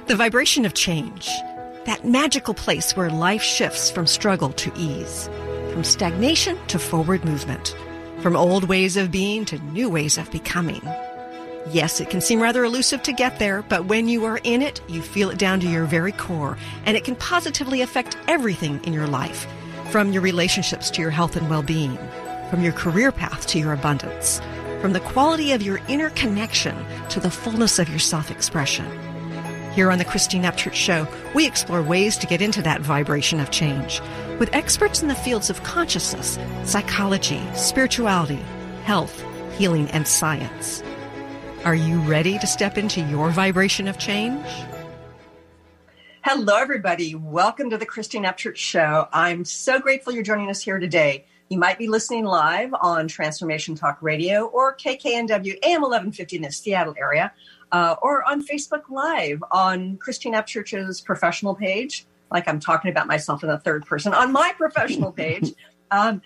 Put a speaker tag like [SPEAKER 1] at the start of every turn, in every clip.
[SPEAKER 1] The vibration of change. That magical place where life shifts from struggle to ease, from stagnation to forward movement, from old ways of being to new ways of becoming. Yes, it can seem rather elusive to get there, but when you are in it, you feel it down to your very core, and it can positively affect everything in your life, from your relationships to your health and well-being, from your career path to your abundance, from the quality of your inner connection to the fullness of your self-expression. Here on the Christine Upchurch Show, we explore ways to get into that vibration of change with experts in the fields of consciousness, psychology, spirituality, health, healing, and science. Are you ready to step into your vibration of change?
[SPEAKER 2] Hello, everybody. Welcome to the Christine Upchurch Show. I'm so grateful you're joining us here today. You might be listening live on Transformation Talk Radio or KKNW AM 1150 in the Seattle area, or on Facebook Live on Christine Upchurch's professional page, like I'm talking about myself in the third person, on my professional page. Or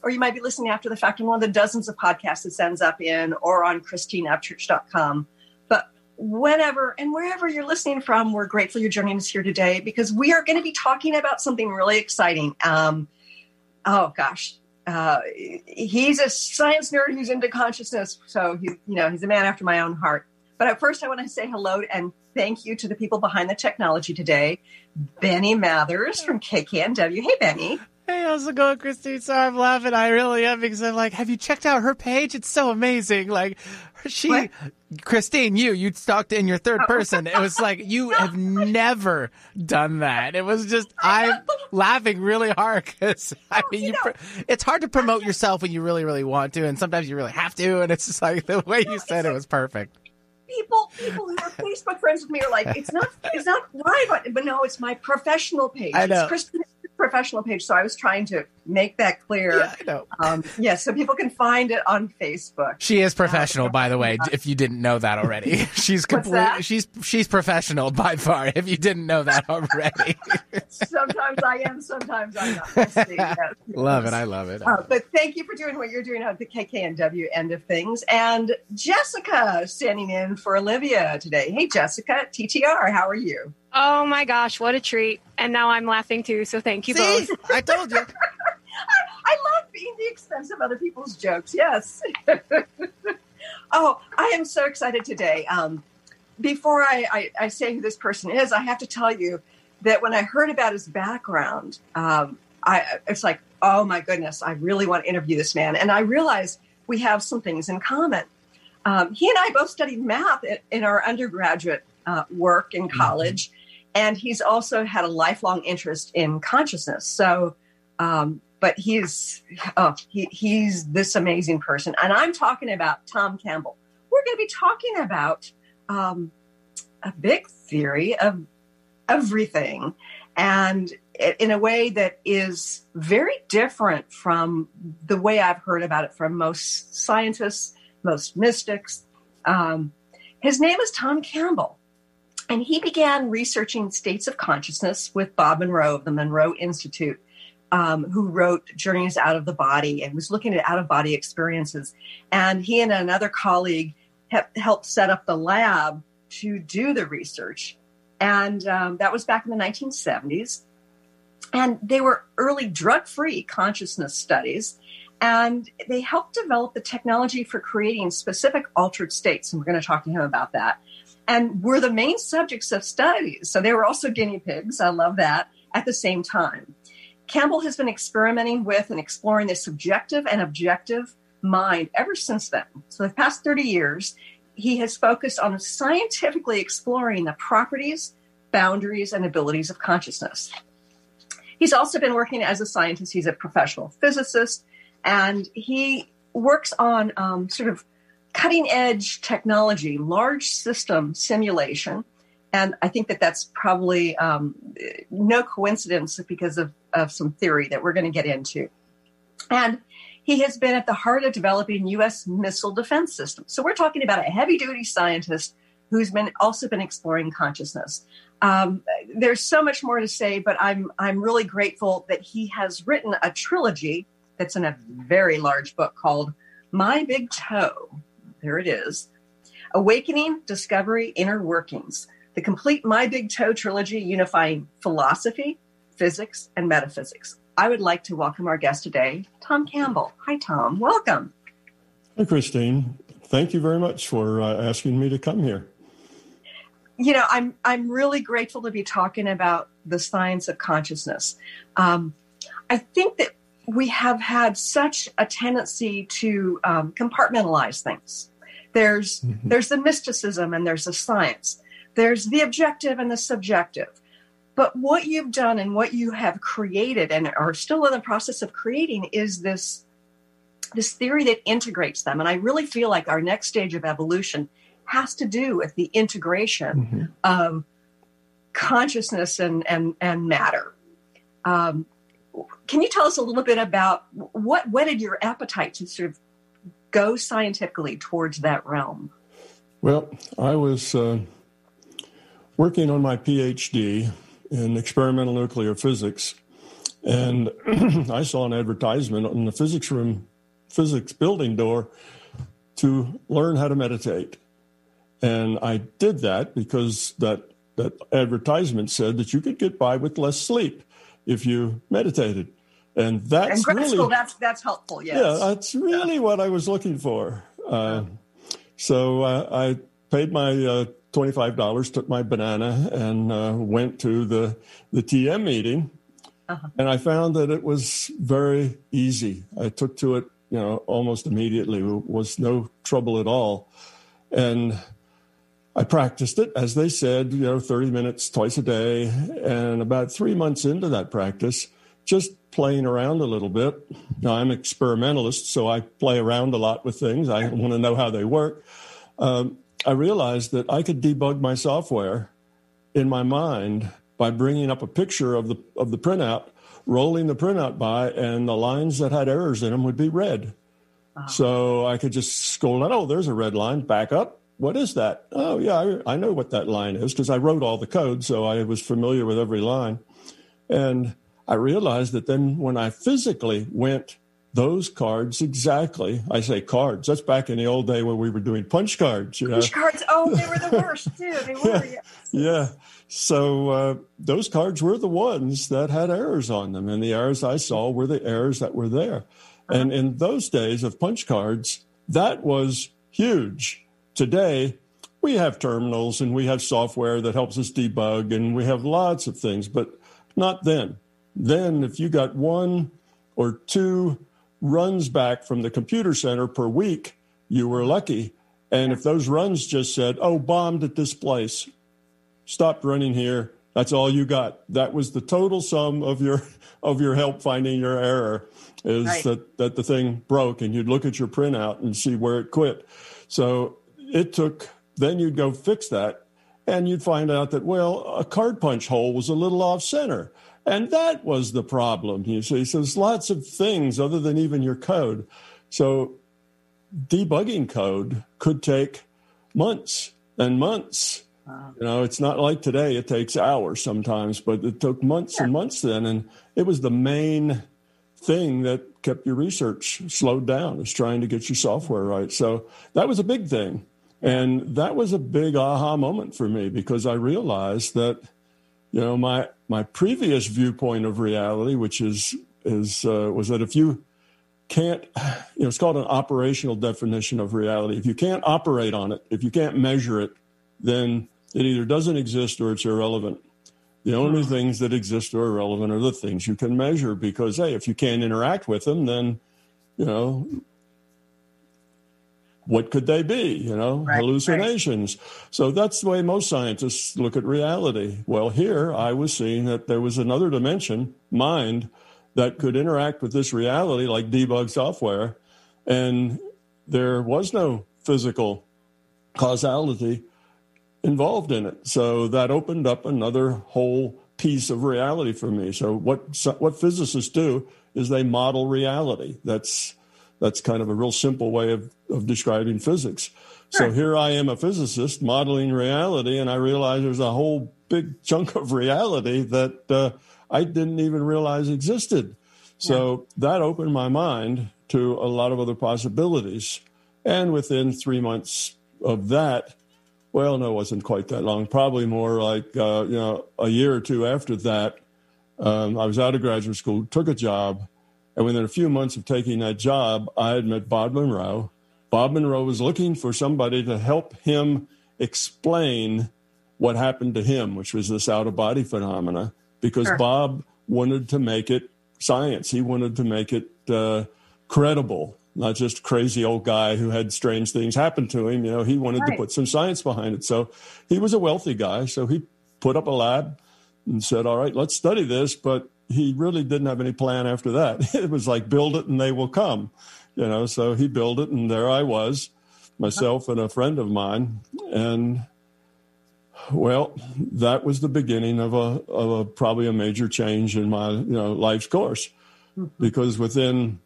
[SPEAKER 2] you might be listening after the fact on one of the dozens of podcasts this ends up in, or on ChristineUpchurch.com. But whenever and wherever you're listening from, we're grateful you're joining us here today because we are going to be talking about something really exciting. He's a science nerd who's into consciousness, so he's a man after my own heart. But at first, I want to say hello and thank you to the people behind the technology today. Benny Mathers from KKNW. Hey, Benny.
[SPEAKER 3] Hey, how's it going, Christine? Sorry, I'm laughing. I really am because I'm like, have you checked out her page? It's so amazing. Like, Christine, you talked in your third person. It was like, you have never done that. It was just, I'm laughing really hard because, it's hard to promote yourself when you really, really want to. And sometimes you really have to. And it's just like, the way you said it was perfect.
[SPEAKER 2] People who are Facebook friends with me are like, it's not live, but no, it's my professional page.
[SPEAKER 3] I know.
[SPEAKER 2] It's Christine's professional page. So I was trying to make that clear.
[SPEAKER 3] Yeah, I know.
[SPEAKER 2] So people can find it on Facebook.
[SPEAKER 3] She is professional, by the way, if you didn't know that already. She's she's professional by far, if you didn't know that already.
[SPEAKER 2] Sometimes I am, sometimes I'm not. We'll see. Yes.
[SPEAKER 3] Love it. I love it.
[SPEAKER 2] But thank you for doing what you're doing at the KKNW end of things. And Jessica standing in for Olivia today. Hey, Jessica, TTR, how are you?
[SPEAKER 4] Oh my gosh, what a treat. And now I'm laughing too, so thank you both.
[SPEAKER 3] I told you.
[SPEAKER 2] I love being the expense of other people's jokes, yes. Oh, I am so excited today. Before I say who this person is, I have to tell you that when I heard about his background, it's like, oh my goodness, I really want to interview this man. And I realized we have some things in common. He and I both studied math in our undergraduate work in college. And he's also had a lifelong interest in consciousness. So, but he's this amazing person. And I'm talking about Tom Campbell. We're going to be talking about a big theory of everything. And in a way that is very different from the way I've heard about it from most scientists, most mystics. His name is Tom Campbell. And he began researching states of consciousness with Bob Monroe of the Monroe Institute, who wrote Journeys Out of the Body and was looking at out-of-body experiences. And he and another colleague helped set up the lab to do the research. And that was back in the 1970s. And they were early drug-free consciousness studies. And they helped develop the technology for creating specific altered states. And we're going to talk to him about that. And were the main subjects of studies. So they were also guinea pigs. I love that at the same time. Campbell has been experimenting with and exploring the subjective and objective mind ever since then. So the past 30 years, he has focused on scientifically exploring the properties, boundaries, and abilities of consciousness. He's also been working as a scientist. He's a professional physicist, and he works on sort of cutting-edge technology, large system simulation. And I think that that's probably no coincidence because of some theory that we're going to get into. And he has been at the heart of developing U.S. missile defense systems. So we're talking about a heavy-duty scientist who's also been exploring consciousness. There's so much more to say, but I'm really grateful that he has written a trilogy that's in a very large book called My Big Toe. There it is. Awakening, Discovery, Inner Workings. the complete My Big Toe trilogy, unifying philosophy, physics, and metaphysics. I would like to welcome our guest today, Tom Campbell. Hi, Tom. Welcome.
[SPEAKER 5] Hi, Christine. Thank you very much for asking me to come here.
[SPEAKER 2] You know, I'm really grateful to be talking about the science of consciousness. I think that we have had such a tendency to compartmentalize things. There's the mysticism and there's the science. There's the objective and the subjective. But what you've done and what you have created and are still in the process of creating is this theory that integrates them. And I really feel like our next stage of evolution has to do with the integration of consciousness and matter. Can you tell us a little bit about what whetted your appetite to sort of go scientifically towards that realm?
[SPEAKER 5] Well, I was working on my PhD in experimental nuclear physics, and I saw an advertisement on the physics building door to learn how to meditate. And I did that because that advertisement said that you could get by with less sleep if you meditated. And that's really,
[SPEAKER 2] that's helpful. Yes.
[SPEAKER 5] Yeah, that's really what I was looking for. So I paid my $25, took my banana, and went to the TM meeting. And I found that it was very easy. I took to it, almost immediately. It was no trouble at all. And I practiced it, as they said, 30 minutes twice a day. And about 3 months into that practice, just playing around a little bit. Now, I'm an experimentalist, so I play around a lot with things. I want to know how they work. I realized that I could debug my software in my mind by bringing up a picture of the printout, rolling the printout by, and the lines that had errors in them would be red. So I could just scroll down. Oh, there's a red line. Back up. What is that? Oh, yeah, I know what that line is because I wrote all the code, so I was familiar with every line. And I realized that then when I physically went those cards exactly, I say cards, that's back in the old day when we were doing punch cards.
[SPEAKER 2] Punch cards, oh, they were the worst too. They were, yes.
[SPEAKER 5] Yeah. So those cards were the ones that had errors on them, and the errors I saw were the errors that were there. And in those days of punch cards, that was huge. Today, we have terminals and we have software that helps us debug, and we have lots of things, but not then. Then if you got 1 or 2 runs back from the computer center per week, you were lucky. And if those runs just said, oh, bombed at this place, stopped running here, that's all you got. That was the total sum of your help finding your error, is right. that the thing broke, and you'd look at your printout and see where it quit. So it took, then you'd go fix that, and you'd find out that, well, a card punch hole was a little off center. And that was the problem, you see. So there's lots of things other than even your code. So debugging code could take months and months. Wow. It's not like today. It takes hours sometimes, but it took months and months then. And it was the main thing that kept your research slowed down, is trying to get your software right. So that was a big thing. And that was a big aha moment for me, because I realized that, my previous viewpoint of reality, which was that if you can't, it's called an operational definition of reality. If you can't operate on it, if you can't measure it, then it either doesn't exist or it's irrelevant. The only things that exist or are relevant are the things you can measure, because, hey, if you can't interact with them, then, what could they be? Right, hallucinations. Right. So that's the way most scientists look at reality. Well, here I was seeing that there was another dimension, mind, that could interact with this reality like debug software. And there was no physical causality involved in it. So that opened up another whole piece of reality for me. So what physicists do is they model reality. That's kind of a real simple way of describing physics. Sure. So here I am, a physicist, modeling reality, and I realize there's a whole big chunk of reality that I didn't even realize existed. So that opened my mind to a lot of other possibilities. And within 3 months of that, well, no, it wasn't quite that long. Probably more like, a year or two after that, I was out of graduate school, took a job. And within a few months of taking that job, I had met Bob Monroe. Bob Monroe was looking for somebody to help him explain what happened to him, which was this out-of-body phenomena, because
[SPEAKER 2] Sure.
[SPEAKER 5] Bob wanted to make it science. He wanted to make it credible, not just a crazy old guy who had strange things happen to him. He wanted to
[SPEAKER 2] Right.
[SPEAKER 5] put some science behind it. So he was a wealthy guy. So he put up a lab and said, all right, let's study this. But he really didn't have any plan after that. It was like, build it and they will come. So he built it, and there I was, myself and a friend of mine. And well, that was the beginning of a probably a major change in my life's course, because within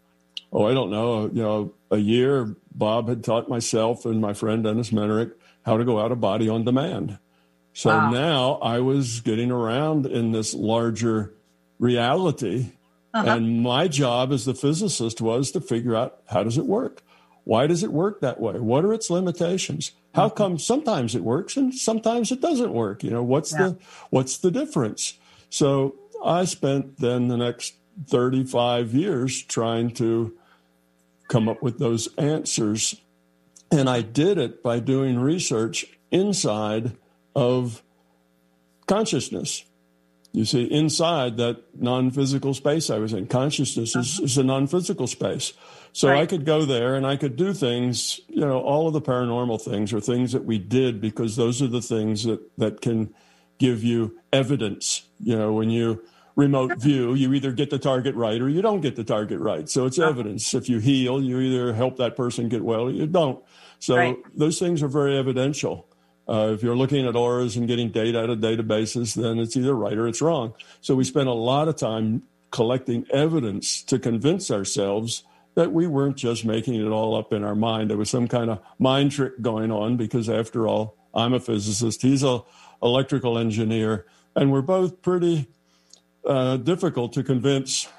[SPEAKER 5] a year, Bob had taught myself and my friend Dennis Menerick how to go out of body on demand. So
[SPEAKER 2] Wow.
[SPEAKER 5] now I was getting around in this larger reality, and my job as the physicist was to figure out, how does it work? Why does it work that way? What are its limitations? How come sometimes it works and sometimes it doesn't work? What's the difference? So I spent then the next 35 years trying to come up with those answers. And I did it by doing research inside of consciousness. You see, inside that non-physical space I was in, consciousness is a non-physical space. So
[SPEAKER 2] Right.
[SPEAKER 5] I could go there and I could do things, all of the paranormal things or things that we did, because those are the things that can give you evidence. When you remote view, you either get the target right or you don't get the target right. So it's evidence. If you heal, you either help that person get well or you don't. So
[SPEAKER 2] Right.
[SPEAKER 5] those things are very evidential. If you're looking at auras and getting data out of databases, then it's either right or it's wrong. So we spent a lot of time collecting evidence to convince ourselves that we weren't just making it all up in our mind. There was some kind of mind trick going on, because after all, I'm a physicist, he's an electrical engineer, and we're both pretty difficult to convince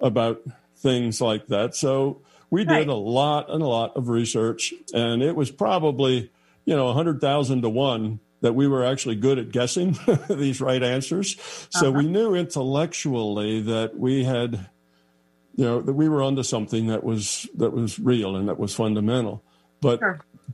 [SPEAKER 5] about things like that. So we did a lot of research, and it was probably 100,000 to 1 that we were actually good at guessing these right answers. So we knew intellectually that we had, that we were onto something that was real and that was fundamental. But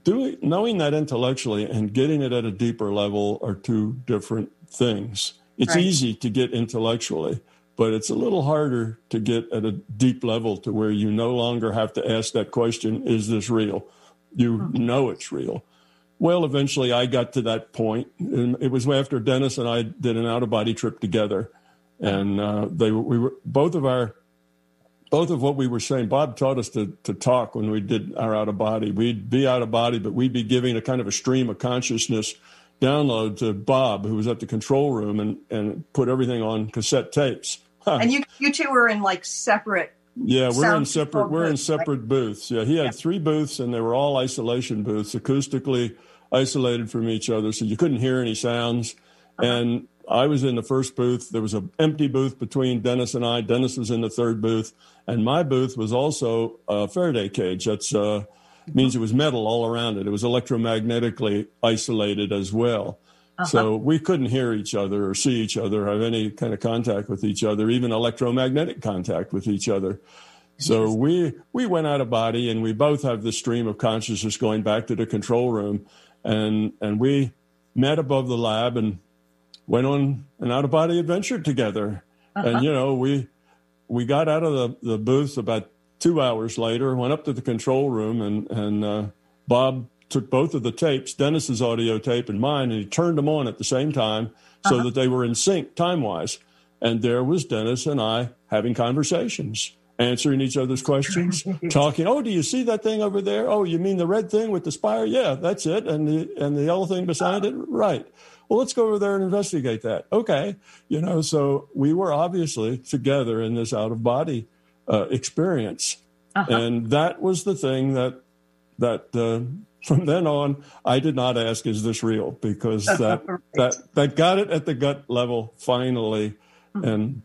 [SPEAKER 5] knowing that intellectually and getting it at a deeper level are two different things. It's easy to get intellectually, but it's a little harder to get at a deep level to where you no longer have to ask that question, is this real? You know it's real. Well, eventually I got to that point, and it was after Dennis and I did an out-of-body trip together, and we were both of what we were saying. Bob taught us to talk when we did our out-of-body. We'd be out of body, but we'd be giving a kind of a stream of consciousness download to Bob, who was at the control room, and put everything on cassette tapes.
[SPEAKER 2] And you two were in like separate.
[SPEAKER 5] Yeah, we're in separate
[SPEAKER 2] separate
[SPEAKER 5] booths. Yeah, he had 3 booths, and they were all isolation booths, acoustically isolated from each other, so you couldn't hear any sounds. And I was in the first booth. There was an empty booth between Dennis and I. Dennis was in the third booth, and my booth was also a Faraday cage. That's means it was metal all around it. It was electromagnetically isolated as well. So we couldn't hear each other or see each other, have any kind of contact with each other, even electromagnetic contact with each other. So we went out of body, and we both have this stream of consciousness going back to the control room. And we met above the lab and went on an out-of-body adventure together. And, we got out of the booth about 2 hours later, went up to the control room, and Bob took both of the tapes, Dennis's audio tape and mine, and he turned them on at the same time so that they were in sync time-wise. And there was Dennis and I having conversations, answering each other's questions, talking. Oh, do you see that thing over there? Oh, you mean the red thing with the spire? Yeah, that's it. And the yellow thing beside it? Right. Well, let's go over there and investigate that. Okay. So we were obviously together in this out-of-body experience. And that was the thing that from then on, I did not ask, is this real? Because that got it at the gut level finally, and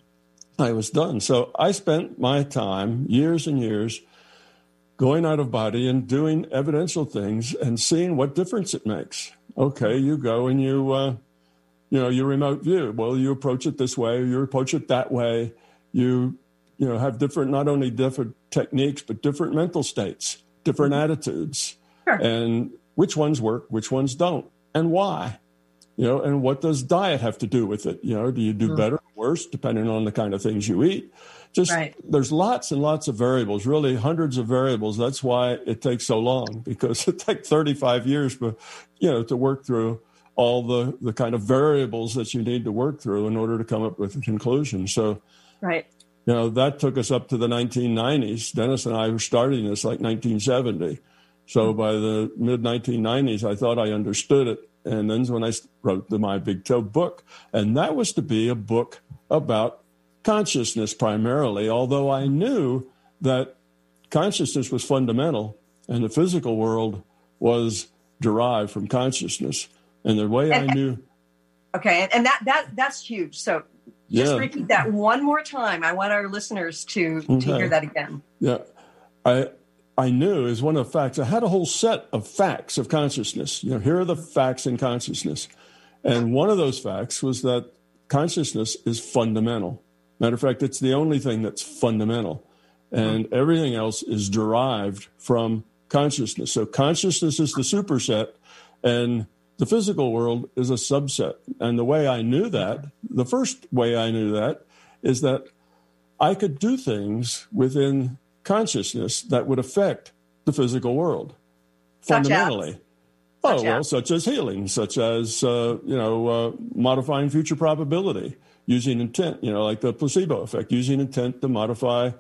[SPEAKER 5] I was done. So I spent my time, years and years, going out of body and doing evidential things and seeing what difference it makes. Okay, you go and you remote view. Well, you approach it this way, you approach it that way. You have different, not only different techniques, but different mental states, different attitudes.
[SPEAKER 2] Sure.
[SPEAKER 5] And which ones work, which ones don't, and why? And what does diet have to do with it? Do you do better or worse depending on the kind of things you eat? There's lots and lots of variables, really hundreds of variables. That's why it takes so long, because it takes 35 years, to work through all the kind of variables that you need to work through in order to come up with a conclusion. So,
[SPEAKER 2] right.
[SPEAKER 5] That took us up to the 1990s. Dennis and I were starting this like 1970. So by the mid 1990s, I thought I understood it. And then when I wrote the My Big Toe book, and that was to be a book about consciousness primarily, although I knew that consciousness was fundamental and the physical world was derived from consciousness. And the way I knew.
[SPEAKER 2] Okay. And that's huge. So just repeat that one more time. I want our listeners to hear that again.
[SPEAKER 5] Yeah. I knew is one of the facts. I had a whole set of facts of consciousness. Here are the facts in consciousness. And one of those facts was that consciousness is fundamental. Matter of fact, it's the only thing that's fundamental. And everything else is derived from consciousness. So consciousness is the superset, and the physical world is a subset. And the way I knew that, the first way I knew that, is that I could do things within consciousness that would affect the physical world fundamentally. Such as healing, such as modifying future probability, using intent, like the placebo effect, using intent to modify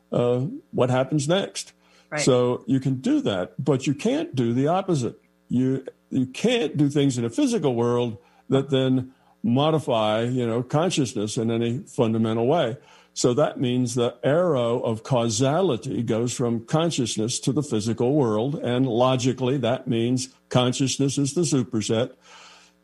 [SPEAKER 5] what happens next.
[SPEAKER 2] Right.
[SPEAKER 5] So you can do that, but you can't do the opposite. You can't do things in a physical world that then modify consciousness in any fundamental way. So that means the arrow of causality goes from consciousness to the physical world. And logically, that means consciousness is the superset.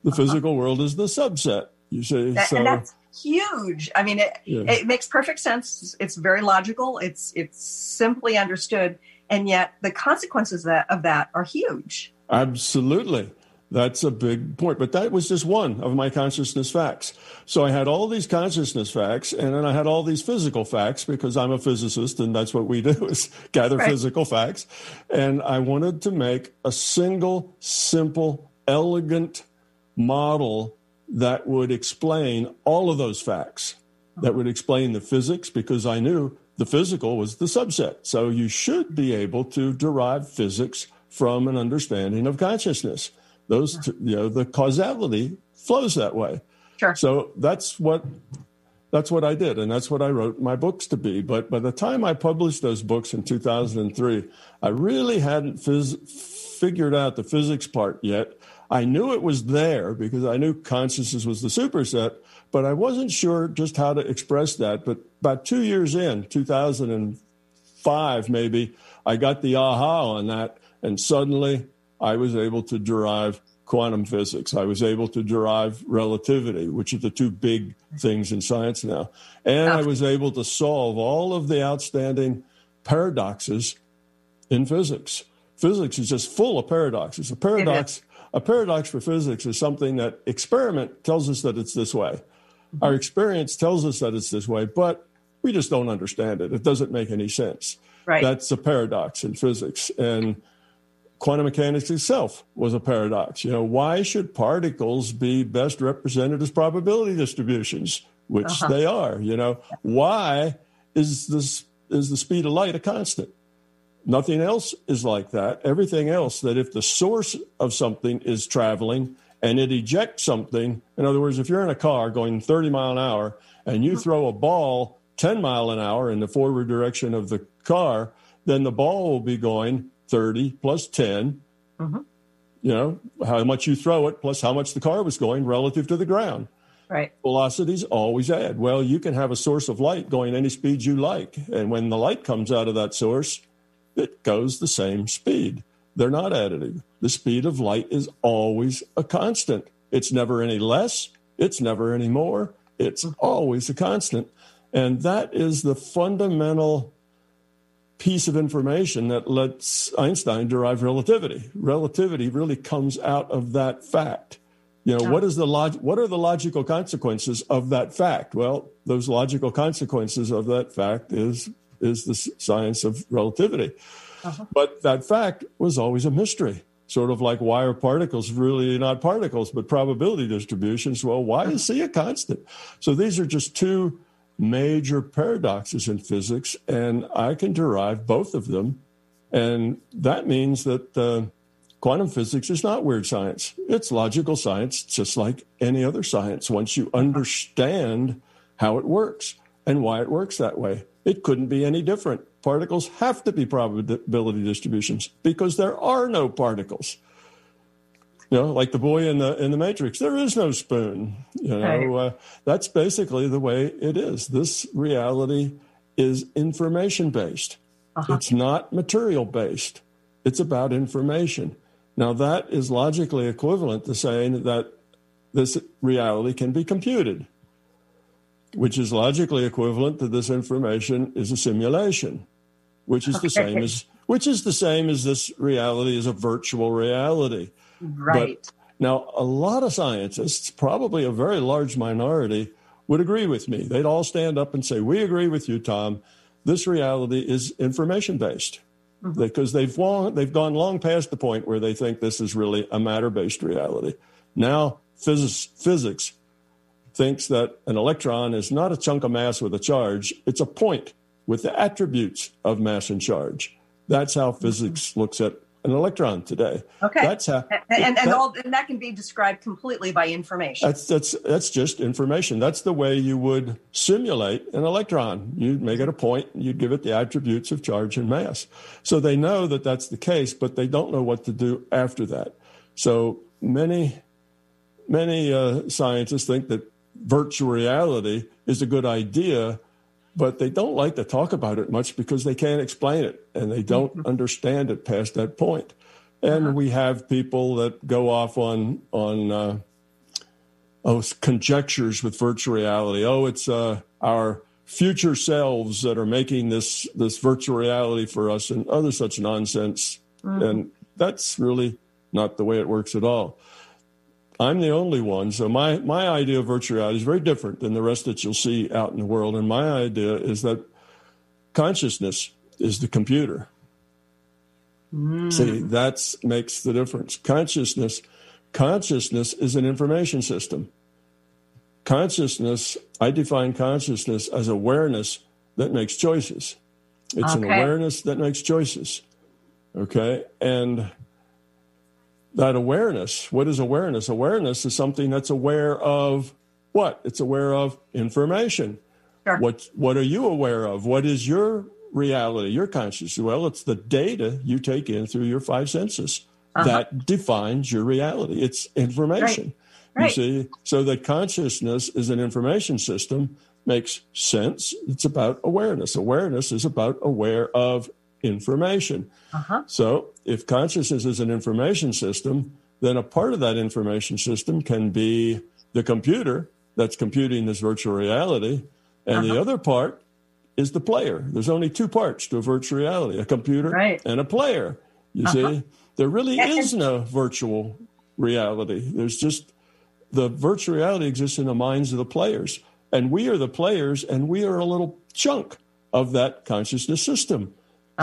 [SPEAKER 5] The physical world is the subset. You see,
[SPEAKER 2] and that's huge. I mean, it makes perfect sense. It's very logical. It's simply understood. And yet the consequences of that are huge.
[SPEAKER 5] Absolutely. That's a big point. But that was just one of my consciousness facts. So I had all these consciousness facts, and then I had all these physical facts, because I'm a physicist, and that's what we do, is gather physical facts. And I wanted to make a single, simple, elegant model that would explain all of those facts, that would explain the physics, because I knew the physical was the subset. So you should be able to derive physics from an understanding of consciousness. The causality flows that way.
[SPEAKER 2] Sure.
[SPEAKER 5] So that's what I did, and that's what I wrote my books to be. But by the time I published those books in 2003, I really hadn't figured out the physics part yet. I knew it was there because I knew consciousness was the superset, but I wasn't sure just how to express that. But about 2 years in, 2005 maybe, I got the aha on that, and suddenly I was able to derive quantum physics. I was able to derive relativity, which are the two big things in science now. And I was able to solve all of the outstanding paradoxes in physics. Physics is just full of paradoxes. A paradox for physics is something that experiment tells us that it's this way. Mm-hmm. Our experience tells us that it's this way, but we just don't understand it. It doesn't make any sense.
[SPEAKER 2] Right.
[SPEAKER 5] That's a paradox in physics. And quantum mechanics itself was a paradox. Why should particles be best represented as probability distributions, which they are? Why is the speed of light a constant? Nothing else is like that. Everything else, that if the source of something is traveling and it ejects something, in other words, if you're in a car going 30 mile an hour and you throw a ball 10 mile an hour in the forward direction of the car, then the ball will be going 30 plus 10, how much you throw it plus how much the car was going relative to the ground.
[SPEAKER 2] Right.
[SPEAKER 5] Velocities always add. Well, you can have a source of light going any speed you like. And when the light comes out of that source, it goes the same speed. They're not additive. The speed of light is always a constant. It's never any less. It's never any more. It's always a constant. And that is the fundamental piece of information that lets Einstein derive relativity. Relativity really comes out of that fact. What are the logical consequences of that fact? Well, those logical consequences of that fact is the science of relativity. But that fact was always a mystery, sort of like why are particles really not particles, but probability distributions? Well, why is C a constant? So these are just two major paradoxes in physics, and I can derive both of them. And that means that quantum physics is not weird science. It's logical science, just like any other science, once you understand how it works and why it works that way. It couldn't be any different. Particles have to be probability distributions because there are no particles. Like the boy in the Matrix, there is no spoon. That's basically the way it is. This reality is information-based. It's not material-based. It's about information. Now, that is logically equivalent to saying that this reality can be computed, which is logically equivalent to this information is a simulation, which is the same as this reality is a virtual reality.
[SPEAKER 2] Right.
[SPEAKER 5] But now, a lot of scientists, probably a very large minority, would agree with me. They'd all stand up and say, we agree with you, Tom. This reality is information-based. Because they've gone long past the point where they think this is really a matter-based reality. Now, physics thinks that an electron is not a chunk of mass with a charge. It's a point with the attributes of mass and charge. That's how physics looks at an electron today.
[SPEAKER 2] Okay.
[SPEAKER 5] That's how,
[SPEAKER 2] and that can be described completely by information.
[SPEAKER 5] That's just information. That's the way you would simulate an electron. You'd make it a point, and you'd give it the attributes of charge and mass. So they know that that's the case, but they don't know what to do after that. So many scientists think that virtual reality is a good idea, but they don't like to talk about it much because they can't explain it and they don't understand it past that point. And we have people that go off on conjectures with virtual reality. It's our future selves that are making this virtual reality for us and other such nonsense. And that's really not the way it works at all. I'm the only one. So my idea of virtual reality is very different than the rest that you'll see out in the world. And my idea is that consciousness is the computer. See, that makes the difference. Consciousness is an information system. Consciousness, I define consciousness as awareness that makes choices. It's an awareness that makes choices. Okay? And that awareness, what is awareness? Awareness is something that's aware of what? It's aware of information.
[SPEAKER 2] Sure.
[SPEAKER 5] What are you aware of? What is your reality, your consciousness? Well, it's the data you take in through your five senses. That defines your reality. It's information. Right. You see? So that consciousness is an information system makes sense. It's about awareness. Awareness is about aware of information. So if consciousness is an information system, then a part of that information system can be the computer that's computing this virtual reality. And the other part is the player. There's only two parts to a virtual reality, a computer and a player. You see, there really is no virtual reality. There's just the virtual reality exists in the minds of the players. And we are the players, and we are a little chunk of that consciousness system.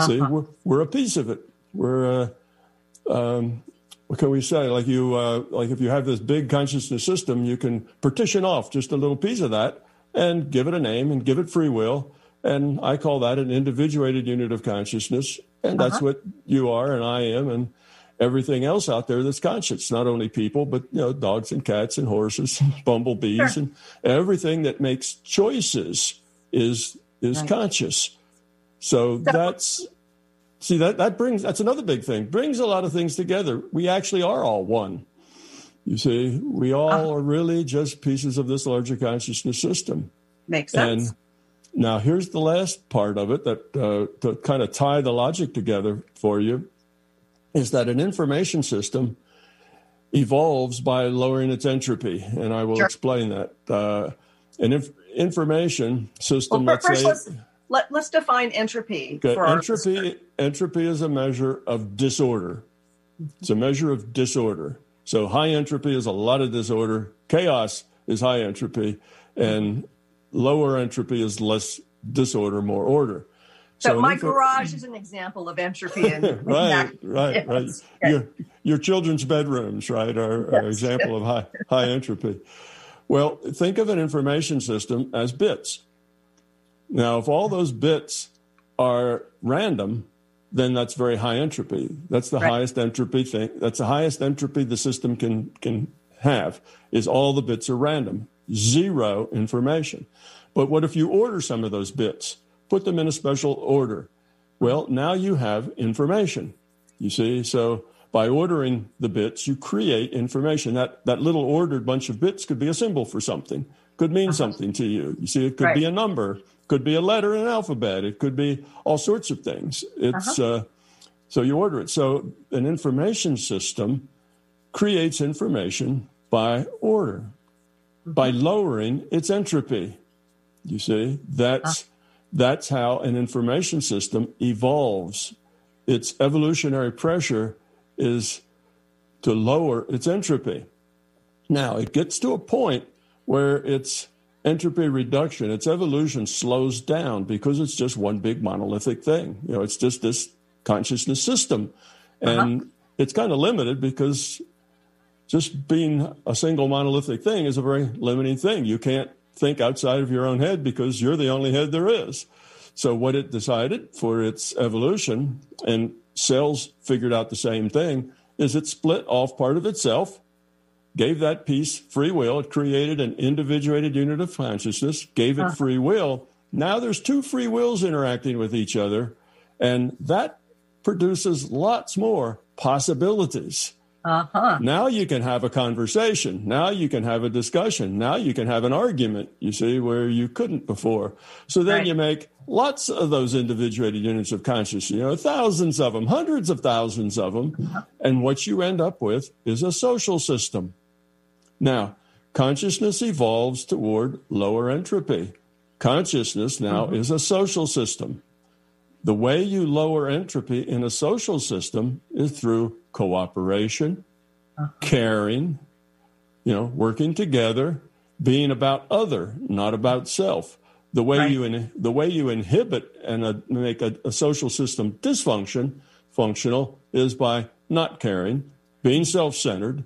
[SPEAKER 5] See, we're a piece of it. We're, what can we say? Like if you have this big consciousness system, you can partition off just a little piece of that and give it a name and give it free will. And I call that an individuated unit of consciousness. And that's what you are and I am and everything else out there that's conscious. Not only people, but dogs and cats and horses, and bumblebees, and everything that makes choices is conscious. So that's another big thing. Brings a lot of things together. We actually are all one. You see, we all are really just pieces of this larger consciousness system.
[SPEAKER 2] Makes sense.
[SPEAKER 5] And now here's the last part of it that to kind of tie the logic together for you is that an information system evolves by lowering its entropy. And I will explain that. An information system,
[SPEAKER 2] let's define entropy.
[SPEAKER 5] Okay.
[SPEAKER 2] For
[SPEAKER 5] Entropy is a measure of disorder. It's a measure of disorder. So high entropy is a lot of disorder. Chaos is high entropy, and lower entropy is less disorder, more order.
[SPEAKER 2] So my garage is an example of entropy.
[SPEAKER 5] Right.
[SPEAKER 2] Yes.
[SPEAKER 5] Your children's bedrooms, right, are an example of high entropy. Well, think of an information system as bits. Now, if all those bits are random, then that's very high entropy. That's the highest entropy thing. That's the highest entropy the system can have, is all the bits are random, zero information. But what if you order some of those bits? Put them in a special order. Well, now you have information, you see. So by ordering the bits, you create information. That little ordered bunch of bits could be a symbol for something, could mean something to you. You see, it could be a number, could be a letter in an alphabet. It could be all sorts of things. It's so you order it. So an information system creates information by order, by lowering its entropy. You see, that's how an information system evolves. Its evolutionary pressure is to lower its entropy. Now, it gets to a point where its entropy reduction, its evolution slows down because it's just one big monolithic thing. You know, it's just this consciousness system. And it's kind of limited because just being a single monolithic thing is a very limiting thing. You can't think outside of your own head because you're the only head there is. So what it decided for its evolution, and cells figured out the same thing, is it split off part of itself, gave that piece free will. It created an individuated unit of consciousness, gave it free will. Now there's two free wills interacting with each other, and that produces lots more possibilities. Now you can have a conversation. Now you can have a discussion. Now you can have an argument, you see, where you couldn't before. So then you make lots of those individuated units of consciousness, you know, thousands of them, hundreds of thousands of them. And what you end up with is a social system. Now, consciousness evolves toward lower entropy. Consciousness now is a social system. The way you lower entropy in a social system is through cooperation, caring, you know, working together, being about other, not about self. The way you inhibit and make a social system functional is by not caring, being self-centered,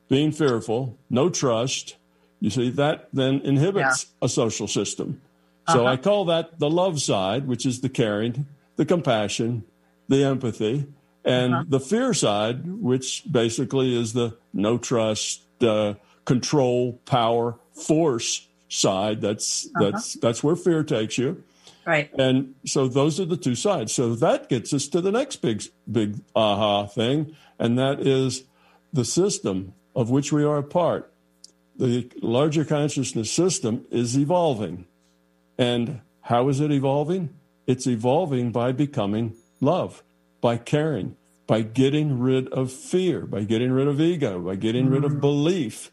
[SPEAKER 5] being fearful, no trust. You see, that then inhibits a social system. So I call that the love side, which is the caring, the compassion, the empathy, and the fear side, which basically is the no trust, control, power, force side. That's where fear takes you.
[SPEAKER 2] Right.
[SPEAKER 5] And so those are the two sides. So that gets us to the next big aha thing, and that is the system of which we are a part. The larger consciousness system is evolving. And how is it evolving? It's evolving by becoming love, by caring, by getting rid of fear, by getting rid of ego, by getting rid of belief.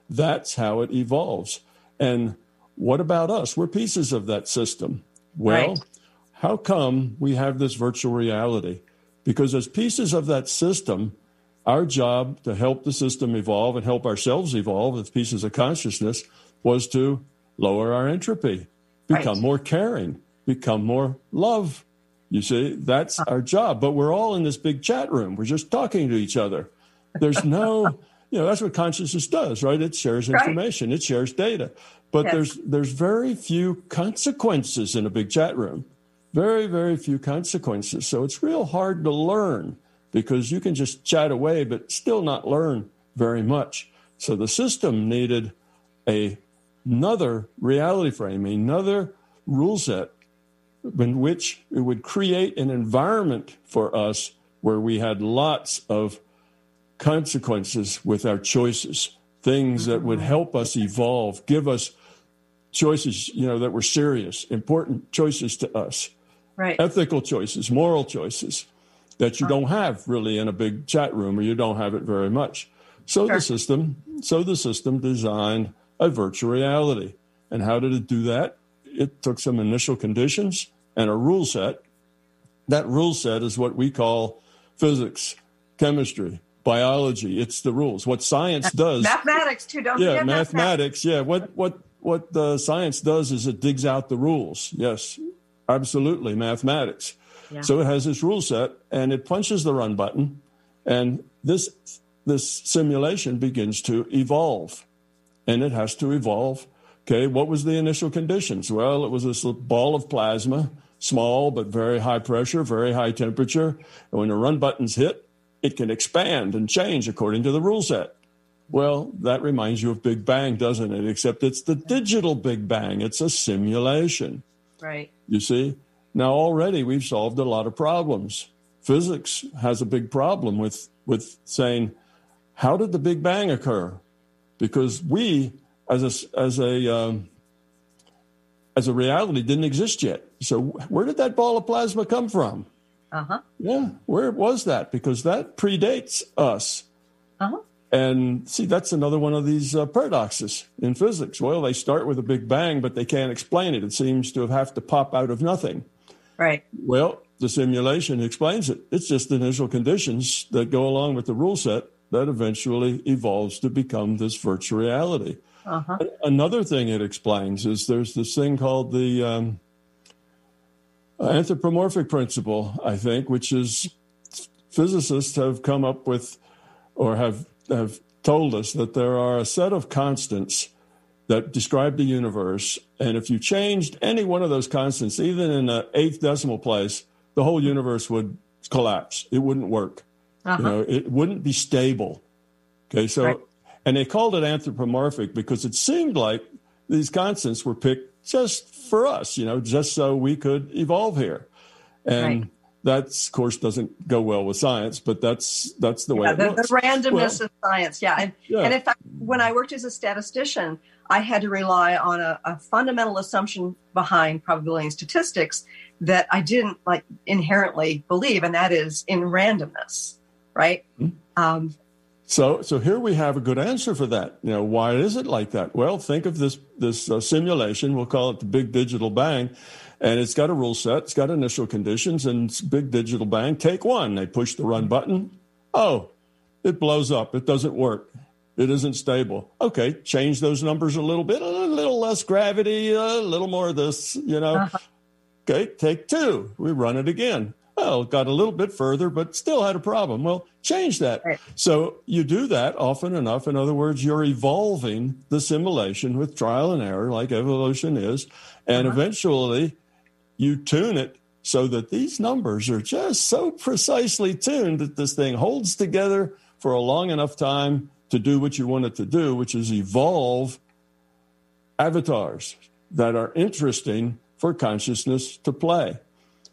[SPEAKER 5] That's how it evolves. And what about us? We're pieces of that system. Well, how come we have this virtual reality? Because as pieces of that system, our job to help the system evolve and help ourselves evolve as pieces of consciousness was to lower our entropy, become more caring, become more love. You see, that's our job. But we're all in this big chat room. We're just talking to each other. There's no, that's what consciousness does, right? It shares information. It shares data. But there's very few consequences in a big chat room. Very, very few consequences. So it's real hard to learn because you can just chat away but still not learn very much. So the system needed another reality frame, another rule set in which it would create an environment for us where we had lots of consequences with our choices, things that would help us evolve, give us choices, that were serious, important choices to us, ethical choices, moral choices that you don't have really in a big chat room, or you don't have it very much. So the system designed a virtual reality. And how did it do that? It took some initial conditions and a rule set. That rule set is what we call physics, chemistry, biology. It's the rules. What science does.
[SPEAKER 2] Mathematics, too. Don't forget
[SPEAKER 5] mathematics. Yeah. What science does is it digs out the rules. Yes, absolutely. Mathematics. Yeah. So it has this rule set and it punches the run button. And this simulation begins to evolve. And it has to evolve. Okay. What was the initial conditions? Well, it was this ball of plasma, small, but very high pressure, very high temperature. And when the run buttons hit, it can expand and change according to the rule set. Well, that reminds you of Big Bang, doesn't it? Except it's the digital Big Bang. It's a simulation.
[SPEAKER 2] Right.
[SPEAKER 5] You see? Now, already we've solved a lot of problems. Physics has a big problem with saying, how did the Big Bang occur? Because we, as a reality, didn't exist yet. So where did that ball of plasma come from?
[SPEAKER 2] Uh-huh.
[SPEAKER 5] Yeah, where was that? Because that predates us.
[SPEAKER 2] Uh-huh.
[SPEAKER 5] And see, that's another one of these paradoxes in physics. Well, they start with a Big Bang, but they can't explain it. It seems to have to pop out of nothing.
[SPEAKER 2] Right.
[SPEAKER 5] Well, the simulation explains it. It's just the initial conditions that go along with the rule set that eventually evolves to become this virtual reality.
[SPEAKER 2] Uh-huh.
[SPEAKER 5] Another thing it explains is there's this thing called the anthropomorphic principle, I think, which is physicists have come up with or have told us that there are a set of constants that describe the universe. And if you changed any one of those constants, even in the 8th decimal place, the whole universe would collapse. It wouldn't work.
[SPEAKER 2] Uh-huh.
[SPEAKER 5] It wouldn't be stable. Okay, so, right. And they called it anthropomorphic because it seemed like these constants were picked just for us, just so we could evolve here. And right. That, of course, doesn't go well with science, but that's the way it looks.
[SPEAKER 2] The randomness of science, And in fact, when I worked as a statistician, I had to rely on a fundamental assumption behind probability and statistics that I didn't inherently believe, and that is in randomness, right?
[SPEAKER 5] Mm-hmm. So here we have a good answer for that. Why is it like that? Well, think of this simulation. We'll call it the Big Digital Bang. And it's got a rule set. It's got initial conditions. And it's Big Digital Bang. Take one. They push the run button. Oh, it blows up. It doesn't work. It isn't stable. Okay, change those numbers a little bit. A little less gravity, a little more of this, Uh-huh. Okay, take two. We run it again. Well, it got a little bit further, but still had a problem. Well, change that. Right. So you do that often enough. In other words, you're evolving the simulation with trial and error, like evolution is. And eventually you tune it so that these numbers are just so precisely tuned that this thing holds together for a long enough time to do what you want it to do, which is evolve avatars that are interesting for consciousness to play.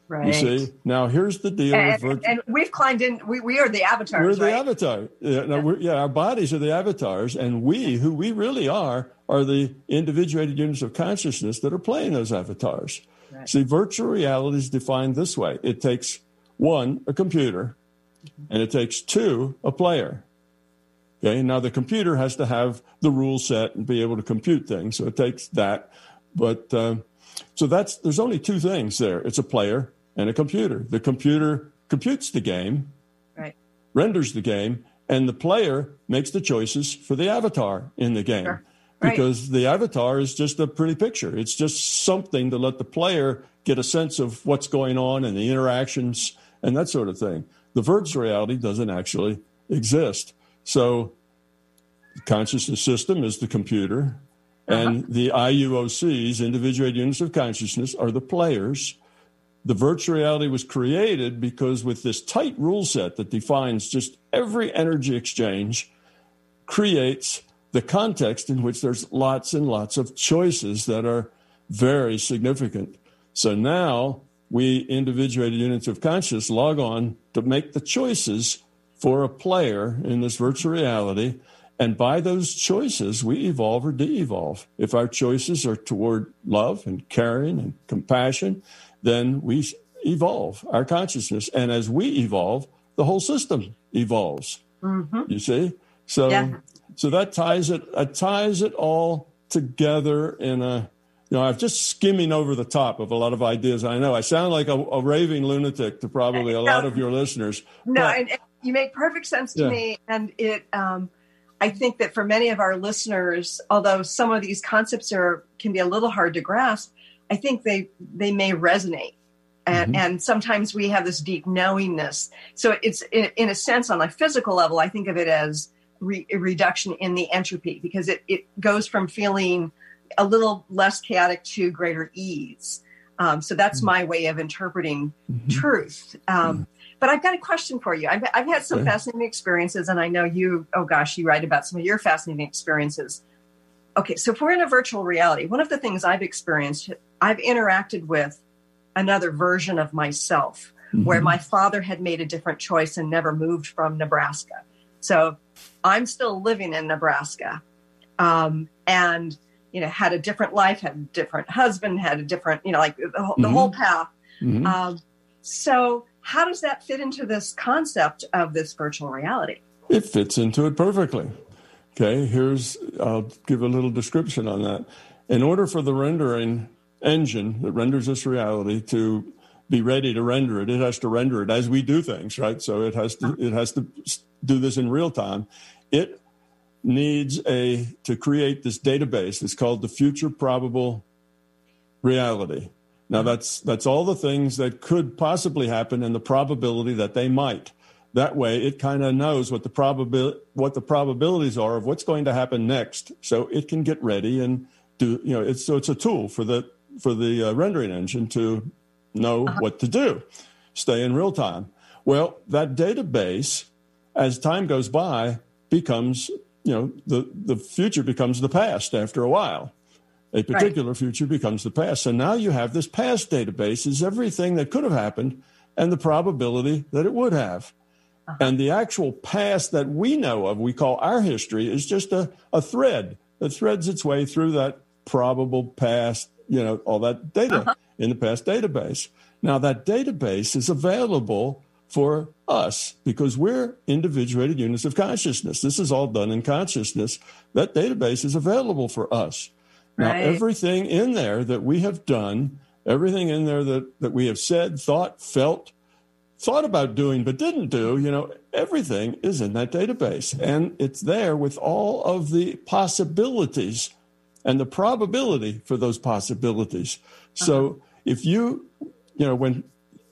[SPEAKER 2] Right.
[SPEAKER 5] You see, now here's the deal
[SPEAKER 2] and we've climbed in. We are the avatars.
[SPEAKER 5] We're the avatar. Our bodies are the avatars, and who we really are the individuated units of consciousness that are playing those avatars. Right. See, virtual reality is defined this way: it takes one, a computer, and it takes two, a player. Okay. Now the computer has to have the rule set and be able to compute things, so it takes that. But so there's only two things there. It's a player and a computer. The computer computes the game,
[SPEAKER 2] right,
[SPEAKER 5] renders the game, and the player makes the choices for the avatar in the game.
[SPEAKER 2] Sure. Right.
[SPEAKER 5] Because the avatar is just a pretty picture. It's just something to let the player get a sense of what's going on and the interactions and that sort of thing. The virtual reality doesn't actually exist. So the consciousness system is the computer. And the IUOCs, individuated units of consciousness, are the players. The virtual reality was created because with this tight rule set that defines just every energy exchange, creates the context in which there's lots and lots of choices that are very significant. So now we, individuated units of consciousness, log on to make the choices for a player in this virtual reality. And by those choices, we evolve or de-evolve. If our choices are toward love and caring and compassion, then we evolve our consciousness. And as we evolve, the whole system evolves. Mm-hmm. You see? So that ties it all together in I'm just skimming over the top of a lot of ideas. I know I sound like a raving lunatic to probably a lot of your listeners.
[SPEAKER 2] No, and you make perfect sense to me. And I think that for many of our listeners, although some of these concepts can be a little hard to grasp, I think they may resonate. And sometimes we have this deep knowingness. So it's in a sense, on a physical level, I think of it as a reduction in the entropy, because it goes from feeling a little less chaotic to greater ease. So that's my way of interpreting truth. But I've got a question for you. I've had some fascinating experiences, and I know you write about some of your fascinating experiences. Okay, so if we're in a virtual reality, one of the things I've experienced, I've interacted with another version of myself where my father had made a different choice and never moved from Nebraska. So I'm still living in Nebraska, and had a different life, had a different husband, had a different, like the whole path. So how does that fit into this concept of this virtual reality?
[SPEAKER 5] It fits into it perfectly. Okay, I'll give a little description on that. In order for the rendering engine that renders this reality to be ready to render it, it has to render it as we do things, right? So it has to do this in real time. It needs to create this database that's called the future probable reality. Now that's all the things that could possibly happen and the probability that they might. That way it kind of knows what the probabilities are of what's going to happen next, so it can get ready and do, it's a tool for the rendering engine to know what to do, stay in real time. Well, that database, as time goes by, becomes, the future becomes the past after a while. A particular future becomes the past. So now you have this past database is everything that could have happened and the probability that it would have. And the actual past that we know of, we call our history, is just a thread that threads its way through that probable past, all that data in the past database. Now, that database is available for us because we're individuated units of consciousness. This is all done in consciousness. That database is available for us. Now, everything in there that we have done, everything in there that we have said, thought, felt, thought about doing but didn't do, everything is in that database. And it's there with all of the possibilities and the probability for those possibilities. So if you, when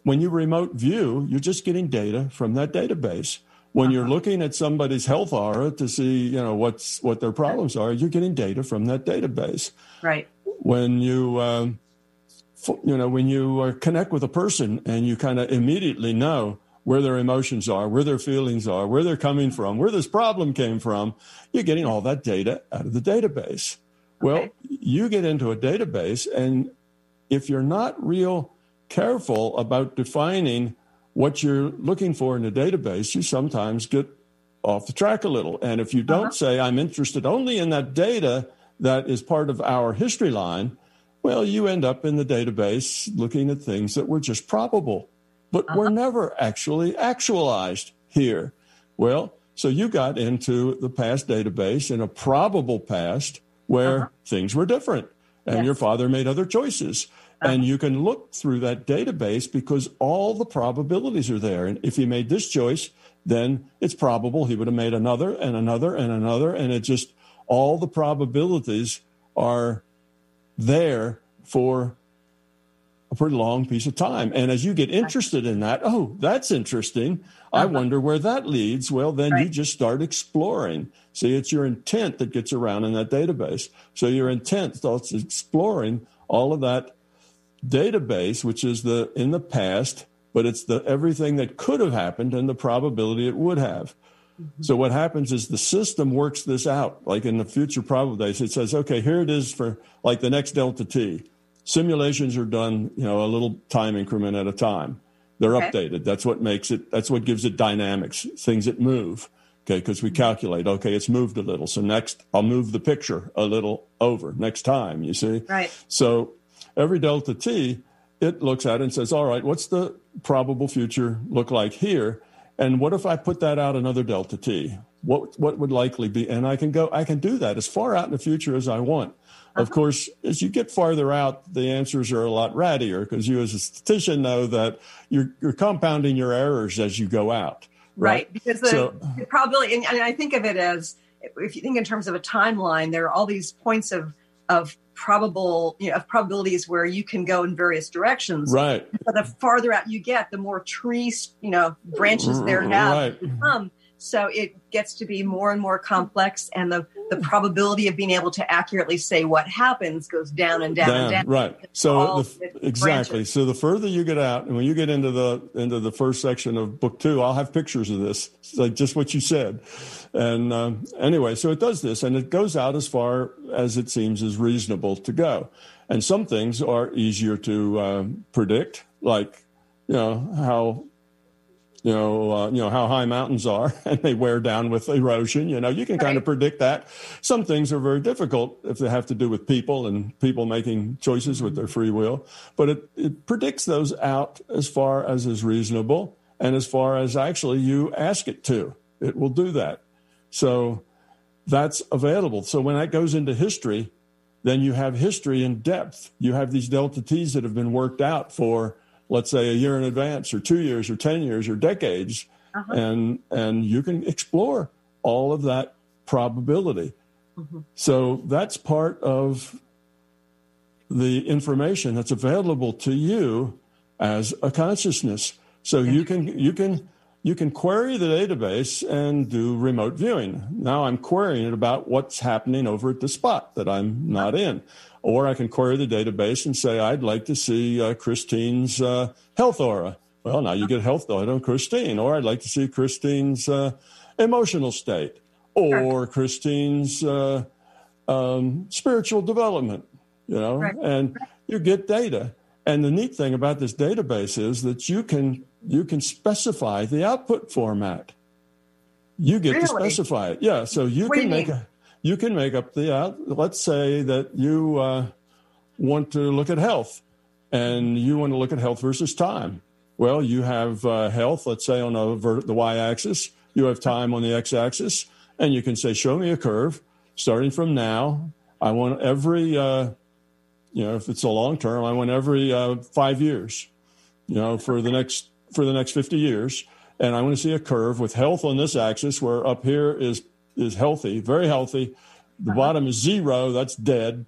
[SPEAKER 5] you remote view, you're just getting data from that database. When you're looking at somebody's health aura to see, what their problems are, you're getting data from that database.
[SPEAKER 2] Right.
[SPEAKER 5] When you, when you connect with a person and you kind of immediately know where their emotions are, where their feelings are, where they're coming from, where this problem came from, you're getting all that data out of the database. Well, you get into a database, and if you're not real careful about defining what you're looking for in a database, you sometimes get off the track a little. And if you don't say, I'm interested only in that data that is part of our history line, well, you end up in the database looking at things that were just probable, but were never actually actualized here. Well, so you got into the past database in a probable past where things were different and your father made other choices. And you can look through that database because all the probabilities are there. And if he made this choice, then it's probable he would have made another and another and another. And it just, all the probabilities are there for a pretty long piece of time. And as you get interested in that, that's interesting. I wonder where that leads. Well, then you just start exploring. See, it's your intent that gets around in that database. So your intent starts exploring all of that database, which is in the past, but it's everything that could have happened and the probability it would have. So what happens is the system works this out. Like in the future probability, it says, okay, here it is for like the next delta t. Simulations are done, a little time increment at a time. They're updated. That's what makes it. That's what gives it dynamics. Things that move. Okay, because we calculate. Okay, it's moved a little. So next, I'll move the picture a little over next time. You see.
[SPEAKER 2] Right.
[SPEAKER 5] So every delta t, it looks at it and says, all right, what's the probable future look like here? And what if I put that out another delta t? what would likely be, and I can do that as far out in the future as I want. Of course, as you get farther out, the answers are a lot rattier because you as a statistician know that you're compounding your errors as you go out.
[SPEAKER 2] Right. Because the probability, and I think of it as, if you think in terms of a timeline, there are all these points of probabilities where you can go in various directions.
[SPEAKER 5] Right.
[SPEAKER 2] But the farther out you get, the more trees, branches there have become. So it gets to be more and more complex, and the probability of being able to accurately say what happens goes down and down and down.
[SPEAKER 5] Right. So exactly. Branches. So the further you get out, and when you get into the first section of book 2, I'll have pictures of this, like just what you said. And anyway, so it does this, and it goes out as far as it seems is reasonable to go. And some things are easier to predict, like how high mountains are, and they wear down with erosion. You can kind of predict that. Some things are very difficult if they have to do with people and people making choices with their free will. But it predicts those out as far as is reasonable and as far as actually you ask it to. It will do that. So that's available. So when that goes into history, then you have history in depth. You have these delta T's that have been worked out for, let's say, a year in advance or 2 years or 10 years or decades. And you can explore all of that probability. So that's part of the information that's available to you as a consciousness. So you can query the database and do remote viewing. Now I'm querying it about what's happening over at the spot that I'm not in. Or I can query the database and say, I'd like to see Christine's health aura. Well, now you get health data on Christine. Or I'd like to see Christine's emotional state. Or Christine's spiritual development, and you get data. And the neat thing about this database is that you can specify the output format. You get to specify it. Yeah, so you can make up let's say that you want to look at health, and you want to look at health versus time. Well, you have health, let's say, on the y-axis. You have time on the x-axis, and you can say, show me a curve starting from now. I want every, if it's a long term, I want every 5 years, for the next 50 years. And I want to see a curve with health on this axis, where up here is healthy, very healthy. The bottom is 0, that's dead.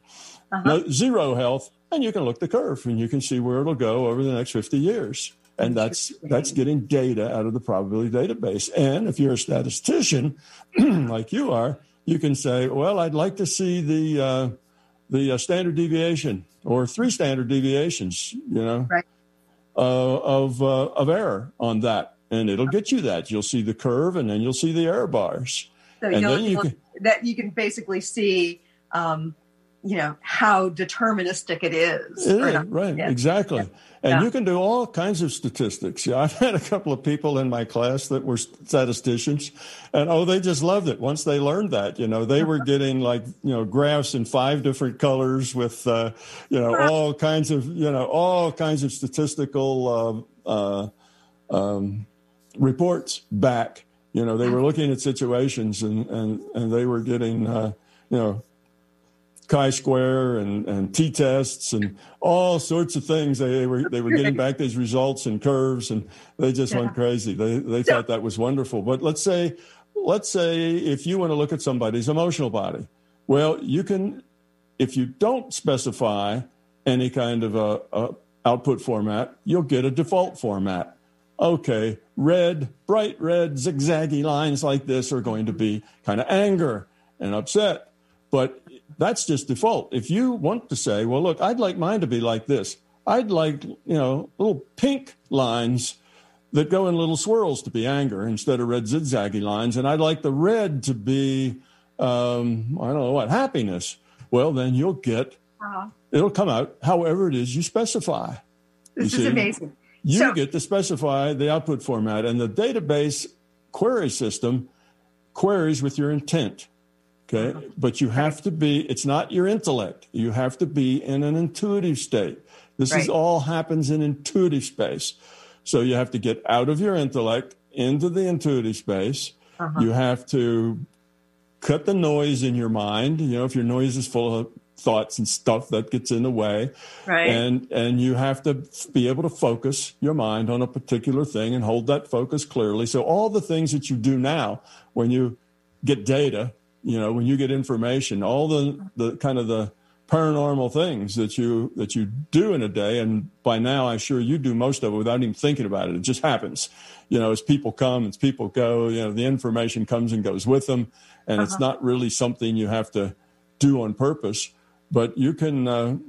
[SPEAKER 5] No, 0 health, and you can look the curve, and you can see where it'll go over the next 50 years. And that's getting data out of the probability database. And if you're a statistician, like you are, you can say, well, I'd like to see the standard deviation or 3 standard deviations, of error on that. And it'll get you that. You'll see the curve, and then you'll see the error bars.
[SPEAKER 2] So you can basically see, how deterministic it is.
[SPEAKER 5] Right, yeah. Exactly. And you can do all kinds of statistics. I've had a couple of people in my class that were statisticians, and they just loved it. Once they learned that, they were getting graphs in 5 different colors with, all kinds of statistical reports back. They were looking at situations and they were getting, chi-square and t-tests and all sorts of things. They were getting back these results and curves, and they just went crazy. They thought that was wonderful. But let's say if you want to look at somebody's emotional body, well, you can, if you don't specify any kind of a output format, you'll get a default format. Okay, red, bright red, zigzaggy lines like this are going to be kind of anger and upset. But that's just default. If you want to say, well, look, I'd like mine to be like this. I'd like, little pink lines that go in little swirls to be anger instead of red zigzaggy lines. And I'd like the red to be, happiness. Well, then you'll get, it'll come out however it is you specify.
[SPEAKER 2] This is amazing.
[SPEAKER 5] You get to specify the output format, and the database query system queries with your intent. Okay, but you have to be, it's not your intellect. You have to be in an intuitive state. This is all happens in intuitive space. So you have to get out of your intellect into the intuitive space. You have to cut the noise in your mind. If your noise is full of thoughts and stuff, that gets in the way.
[SPEAKER 2] Right.
[SPEAKER 5] And you have to be able to focus your mind on a particular thing and hold that focus clearly. So all the things that you do now, when you get data, when you get information, all the kind of the paranormal things that you do in a day, and by now I'm sure you do most of it without even thinking about it. It just happens. As people come, as people go, the information comes and goes with them, and it's not really something you have to do on purpose. But you can,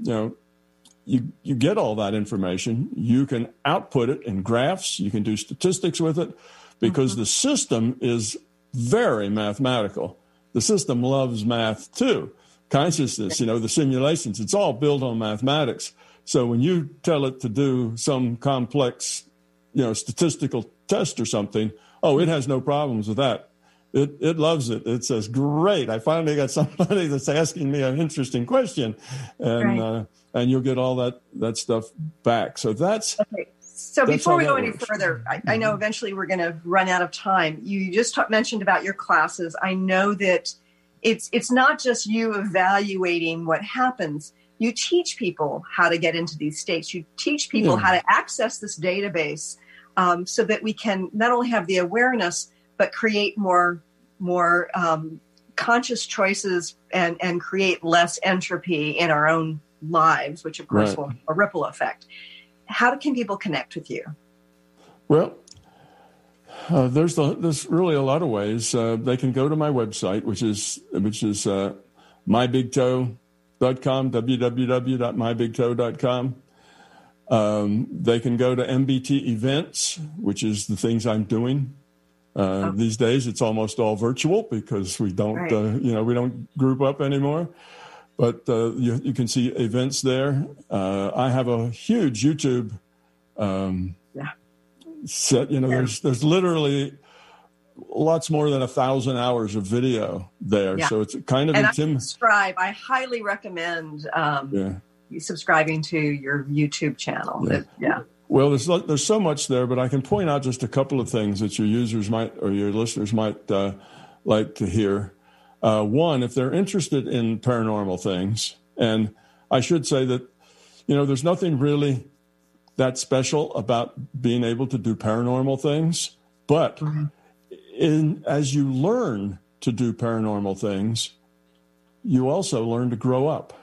[SPEAKER 5] you get all that information. You can output it in graphs. You can do statistics with it, because the system is very mathematical. The system loves math too. Consciousness, the simulations, it's all built on mathematics. So when you tell it to do some complex, statistical test or something, it has no problems with that. It loves it. It says, great, I finally got somebody that's asking me an interesting question. And you'll get all that stuff back. So that's... Okay.
[SPEAKER 2] So before we go any further, I know eventually we're going to run out of time. You just mentioned about your classes. I know that it's not just you evaluating what happens. You teach people how to get into these states. You teach people how to access this database so that we can not only have the awareness, but create more conscious choices and create less entropy in our own lives, which of course will have a ripple effect. How can people connect with you?
[SPEAKER 5] Well, there's really a lot of ways. They can go to my website, which is mybigtoe.com, www.mybigtoe.com. They can go to MBT events, which is the things I'm doing. These days, it's almost all virtual because we don't, we don't group up anymore. But you can see events there. I have a huge YouTube set. There's literally lots more than 1,000 hours of video there. Yeah. So it's kind of
[SPEAKER 2] subscribe. I highly recommend subscribing to your YouTube channel.
[SPEAKER 5] Well, there's so much there, but I can point out just a couple of things that your users might or your listeners might like to hear. One, if they're interested in paranormal things, and I should say that, there's nothing really that special about being able to do paranormal things, but as you learn to do paranormal things, you also learn to grow up.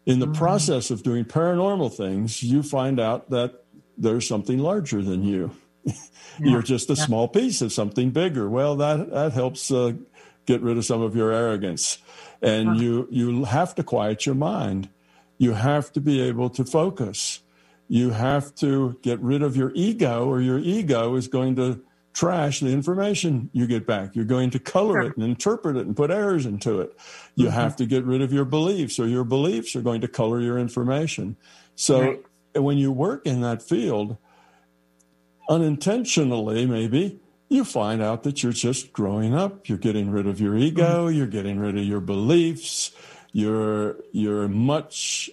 [SPEAKER 5] In the process of doing paranormal things, you find out that there's something larger than you. You're just a small piece of something bigger. Well, that helps get rid of some of your arrogance. And you have to quiet your mind. You have to be able to focus. You have to get rid of your ego, or your ego is going to trash the information you get back. You're going to color it and interpret it and put errors into it. You have to get rid of your beliefs, or your beliefs are going to color your information. So when you work in that field, unintentionally maybe, you find out that you're just growing up. You're getting rid of your ego. You're getting rid of your beliefs. You're much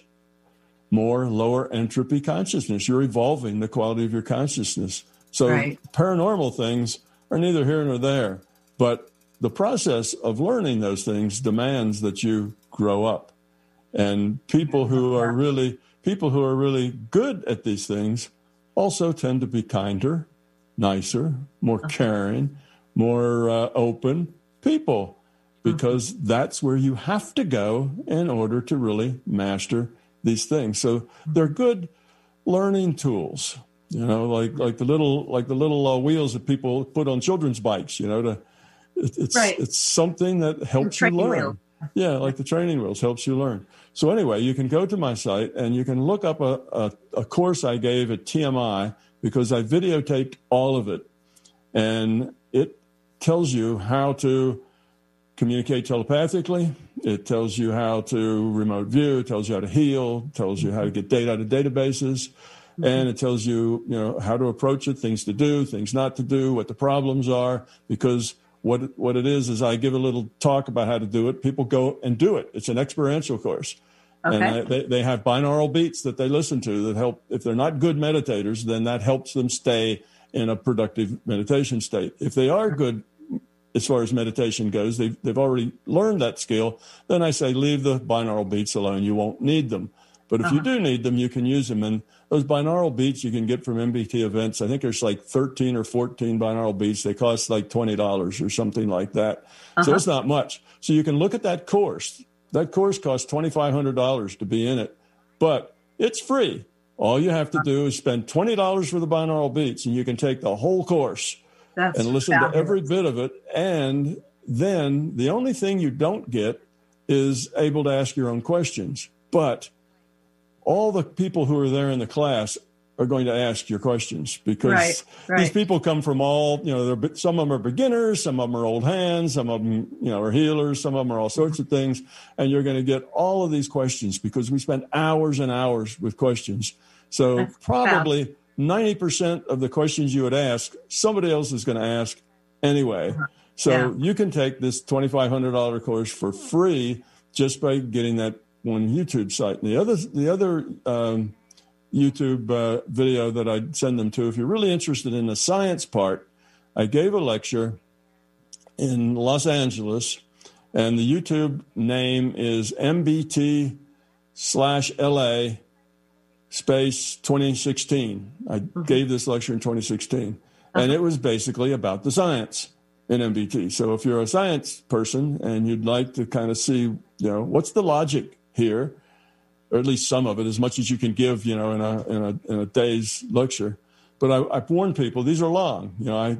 [SPEAKER 5] more lower entropy consciousness. You're evolving the quality of your consciousness. So paranormal things are neither here nor there. But the process of learning those things demands that you grow up. And people who are really good at these things also tend to be kinder, nicer, more caring, more open people, because that's where you have to go in order to really master these things. So they're good learning tools, like the little wheels that people put on children's bikes. It's something that helps you learn. Wheel. Yeah, like the training wheels helps you learn. So anyway, you can go to my site and you can look up a course I gave at TMI, because I videotaped all of it. And it tells you how to communicate telepathically. It tells you how to remote view. It tells you how to heal. It tells you how to get data out of databases. And it tells you, how to approach it, things to do, things not to do, what the problems are. Because what it is I give a little talk about how to do it. People go and do it. It's an experiential course. Okay. And they have binaural beats that they listen to that help. If they're not good meditators, then that helps them stay in a productive meditation state. If they are good as far as meditation goes. They've already learned that skill. Then I say, leave the binaural beats alone. You won't need them. But if you do need them, you can use them. And those binaural beats you can get from MBT events. I think there's like 13 or 14 binaural beats. They cost like $20 or something like that. So it's not much. So you can look at that course. That course costs $2,500 to be in it, but it's free. All you have to do is spend $20 for the binaural beats, and you can take the whole course and listen to every bit of it. And then the only thing you don't get is able to ask your own questions. But all the people who are there in the class are going to ask your questions, because these people come from all, some of them are beginners, some of them are old hands, some of them, are healers, some of them are all sorts of things. And you're going to get all of these questions because we spend hours and hours with questions. So probably 90% of the questions you would ask, somebody else is going to ask anyway. So you can take this $2,500 course for free just by getting that one YouTube site. And the other YouTube video that I'd send them to, if you're really interested in the science part, I gave a lecture in Los Angeles, and the YouTube name is MBT/LA space 2016. I gave this lecture in 2016, and it was basically about the science in MBT. So if you're a science person and you'd like to kind of see, what's the logic here, or at least some of it, as much as you can give, in a day's lecture. But I warn people, these are long.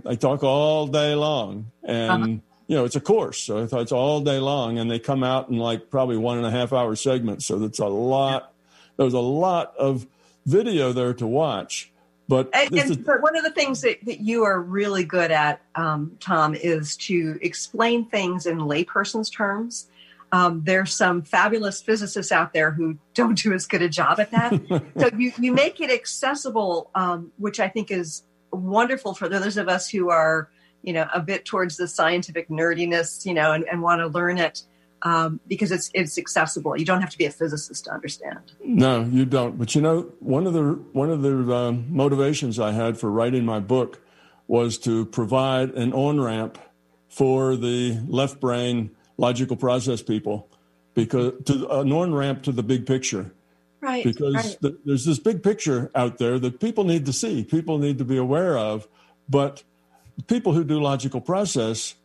[SPEAKER 5] I talk all day long, and it's a course, so I thought it's all day long, and they come out in like probably 1.5 hour segments. So that's a lot. There's a lot of video there to watch. But
[SPEAKER 2] one of the things that you are really good at, Tom, is to explain things in layperson's terms. There's some fabulous physicists out there who don't do as good a job at that. So you make it accessible, which I think is wonderful for those of us who are, a bit towards the scientific nerdiness, and want to learn it, because it's accessible. You don't have to be a physicist to understand. No,
[SPEAKER 5] you don't. But one of the motivations I had for writing my book was to provide an on-ramp for the left brain logical process people, because to an on-ramp to the big picture. Right. Because there's this big picture out there that people need to see, people need to be aware of, but people who do logical process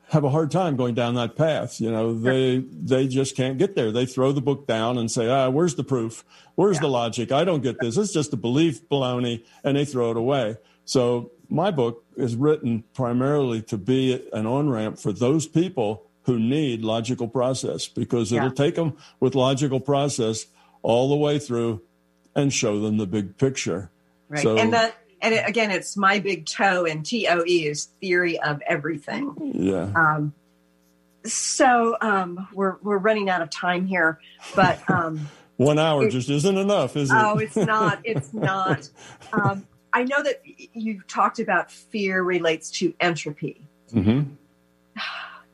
[SPEAKER 5] have a hard time going down that path. They just can't get there. They throw the book down and say, where's the proof? Where's the logic? I don't get this. It's just a belief baloney, and they throw it away. So my book is written primarily to be an on-ramp for those people who need logical process, because it'll take them with logical process all the way through and show them the big picture.
[SPEAKER 2] Right. So, again, it's my big toe, and TOE is theory of everything.
[SPEAKER 5] Yeah.
[SPEAKER 2] So we're running out of time here, but
[SPEAKER 5] 1 hour just isn't enough, is it?
[SPEAKER 2] Oh, it's not. It's not. I know that you've talked about fear relates to entropy.
[SPEAKER 5] Mm-hmm.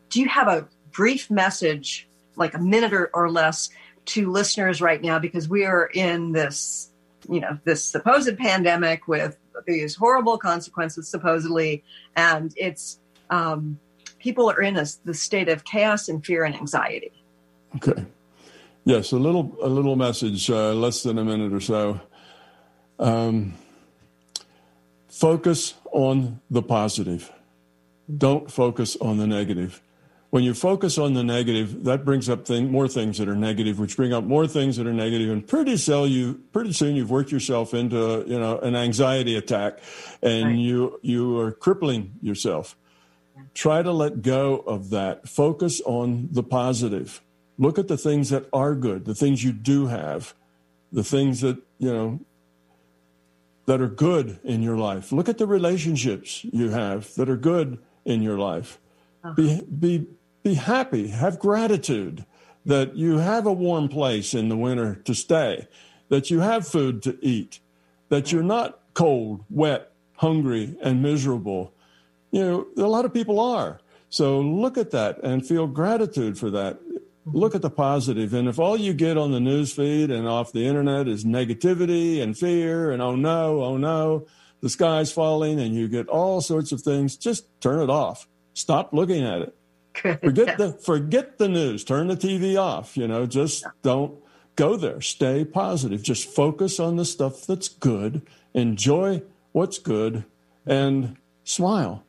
[SPEAKER 2] Do you have a brief message, like a minute or less, to listeners right now? Because we are in this, this supposed pandemic with these horrible consequences, supposedly, and it's people are in the state of chaos and fear and anxiety.
[SPEAKER 5] Okay. Yes, a little message, less than a minute or so. Focus on the positive. Don't focus on the negative. When you focus on the negative, that brings up more things that are negative, which bring up more things that are negative, and pretty soon you've worked yourself into an anxiety attack, and you are crippling yourself. Try to let go of that. Focus on the positive. Look at the things that are good, the things you do have, the things that that are good in your life. Look at the relationships you have that are good in your life. Be happy, have gratitude that you have a warm place in the winter to stay, that you have food to eat, that you're not cold, wet, hungry, and miserable. A lot of people are. So look at that and feel gratitude for that. Look at the positive. And if all you get on the news feed and off the internet is negativity and fear and oh no, the sky's falling, and you get all sorts of things, just turn it off. stop looking at it.
[SPEAKER 2] Good.
[SPEAKER 5] Forget the news. Turn the TV off. Just don't go there. Stay positive. Just focus on the stuff that's good. Enjoy what's good and smile.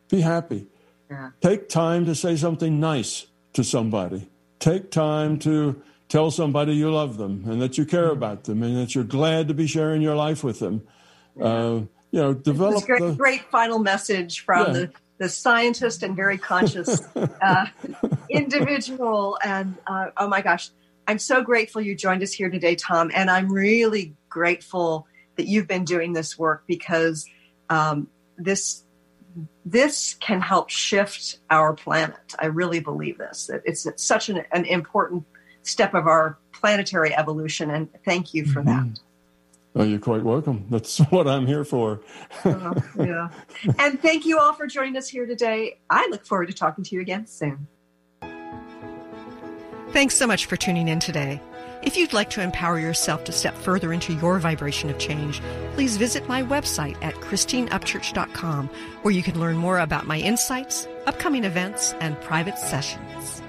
[SPEAKER 5] Be happy.
[SPEAKER 2] Yeah.
[SPEAKER 5] Take time to say something nice to somebody. Take time to tell somebody you love them and that you care about them and that you're glad to be sharing your life with them. Develop
[SPEAKER 2] great final message from the scientist and very conscious individual. And oh my gosh, I'm so grateful you joined us here today, Tom. And I'm really grateful that you've been doing this work, because this can help shift our planet. I really believe this. That it's such an important step of our planetary evolution. And thank you for that.
[SPEAKER 5] Oh, you're quite welcome. That's what I'm here for.
[SPEAKER 2] Yeah. And thank you all for joining us here today. I look forward to talking to you again soon.
[SPEAKER 1] Thanks so much for tuning in today. If you'd like to empower yourself to step further into your vibration of change, please visit my website at christineupchurch.com, where you can learn more about my insights, upcoming events, and private sessions.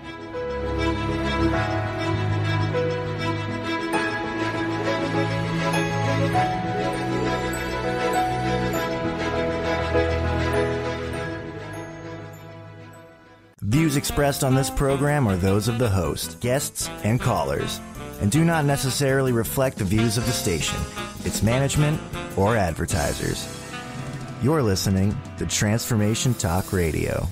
[SPEAKER 6] Views expressed on this program are those of the host, guests, and callers, and do not necessarily reflect the views of the station, its management, or advertisers. You're listening to Transformation Talk Radio.